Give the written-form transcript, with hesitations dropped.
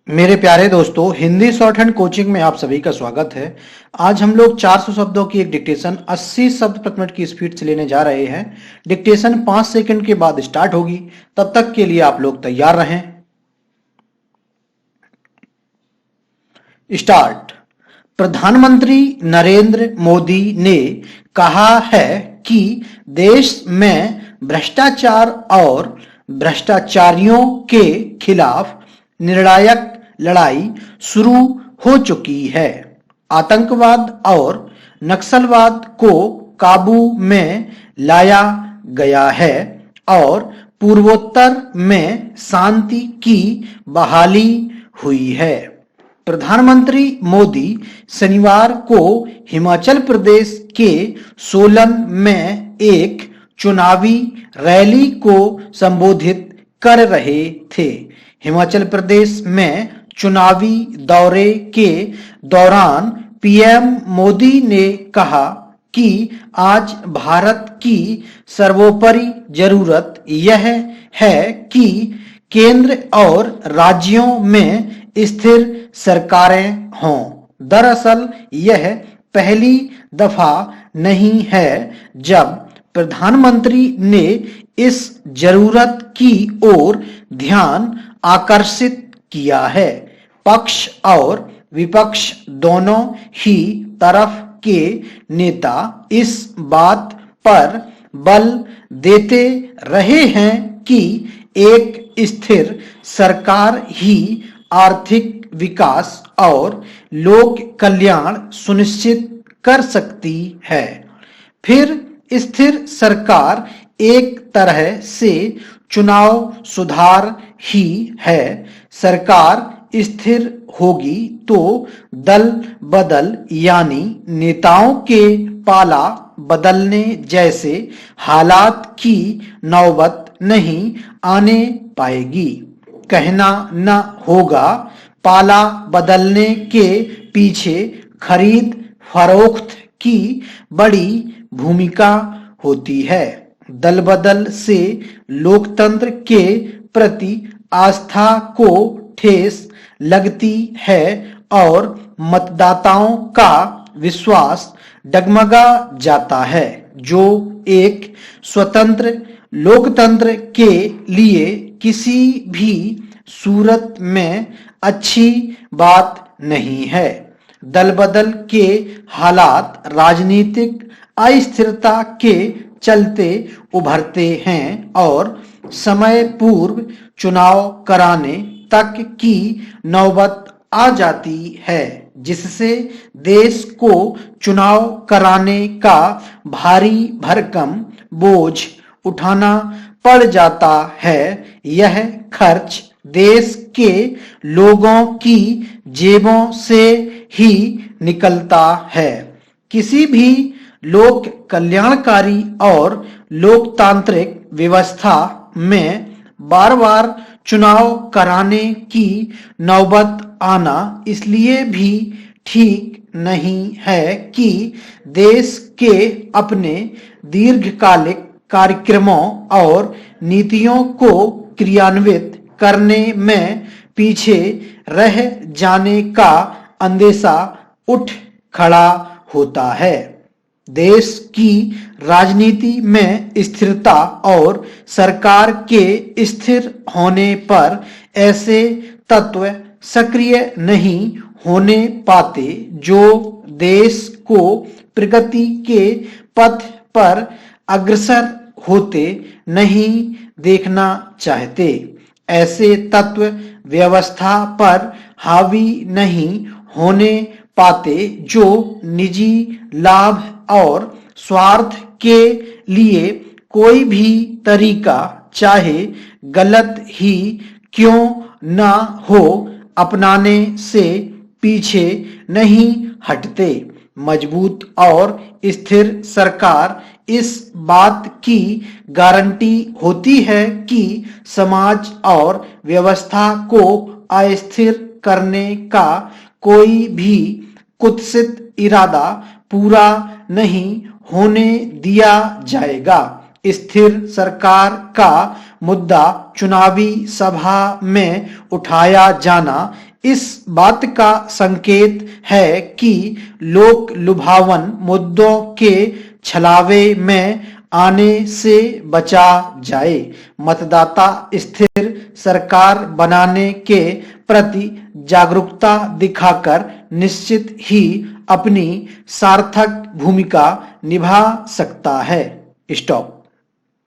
मेरे प्यारे दोस्तों, हिंदी शॉर्ट हैंड कोचिंग में आप सभी का स्वागत है। आज हम लोग 400 शब्दों की एक डिक्टेशन 80 शब्द प्रति मिनट की स्पीड से लेने जा रहे हैं। डिक्टेशन 5 सेकंड के बाद स्टार्ट होगी, तब तक के लिए आप लोग तैयार रहें। स्टार्ट। प्रधानमंत्री नरेंद्र मोदी ने कहा है कि देश में भ्रष्टाचार और भ्रष्टाचारियों के खिलाफ निर्णायक लड़ाई शुरू हो चुकी है। आतंकवाद और नक्सलवाद को काबू में लाया गया है और पूर्वोत्तर में शांति की बहाली हुई है। प्रधानमंत्री मोदी शनिवार को हिमाचल प्रदेश के सोलन में एक चुनावी रैली को संबोधित कर रहे थे। हिमाचल प्रदेश में चुनावी दौरे के दौरान पीएम मोदी ने कहा कि आज भारत की सर्वोपरि जरूरत यह है कि केंद्र और राज्यों में स्थिर सरकारें हों। दरअसल यह पहली दफा नहीं है जब प्रधानमंत्री ने इस जरूरत की ओर ध्यान आकर्षित किया है। पक्ष और विपक्ष दोनों ही तरफ के नेता इस बात पर बल देते रहे हैं कि एक स्थिर सरकार ही आर्थिक विकास और लोक कल्याण सुनिश्चित कर सकती है। फिर स्थिर सरकार एक तरह से चुनाव सुधार ही है। सरकार स्थिर होगी तो दल बदल यानी नेताओं के पाला बदलने जैसे हालात की नौबत नहीं आने पाएगी। कहना न होगा, पाला बदलने के पीछे खरीद फरोख्त की बड़ी भूमिका होती है। दल बदल से लोकतंत्र के प्रति आस्था को ठेस लगती है और मतदाताओं का विश्वास डगमगा जाता है, जो एक स्वतंत्र लोकतंत्र के लिए किसी भी सूरत में अच्छी बात नहीं है। दल बदल के हालात राजनीतिक अस्थिरता के चलते उभरते हैं और समय पूर्व चुनाव कराने तक की नौबत आ जाती है, जिससे देश को चुनाव कराने का भारी भरकम बोझ उठाना पड़ जाता है। यह खर्च देश के लोगों की जेबों से ही निकलता है। किसी भी लोक कल्याणकारी और लोकतांत्रिक व्यवस्था में बार बार चुनाव कराने की नौबत आना इसलिए भी ठीक नहीं है कि देश के अपने दीर्घकालिक कार्यक्रमों और नीतियों को क्रियान्वित करने में पीछे रह जाने का अंदेशा उठ खड़ा होता है। देश की राजनीति में स्थिरता और सरकार के स्थिर होने पर ऐसे तत्व सक्रिय नहीं होने पाते जो देश को प्रगति के पथ पर अग्रसर होते नहीं देखना चाहते। ऐसे तत्व व्यवस्था पर हावी नहीं होने पाते जो निजी लाभ और स्वार्थ के लिए कोई भी तरीका, चाहे गलत ही क्यों न हो, अपनाने से पीछे नहीं हटते। मजबूत और स्थिर सरकार इस बात की गारंटी होती है कि समाज और व्यवस्था को अस्थिर करने का कोई भी कुत्सित इरादा पूरा नहीं होने दिया जाएगा। स्थिर सरकार का मुद्दा चुनावी सभा में उठाया जाना इस बात का संकेत है कि लोक लुभावन मुद्दों के छलावे में आने से बचा जाए। मतदाता स्थिर सरकार बनाने के प्रति जागरूकता दिखाकर निश्चित ही अपनी सार्थक भूमिका निभा सकता है। स्टॉप।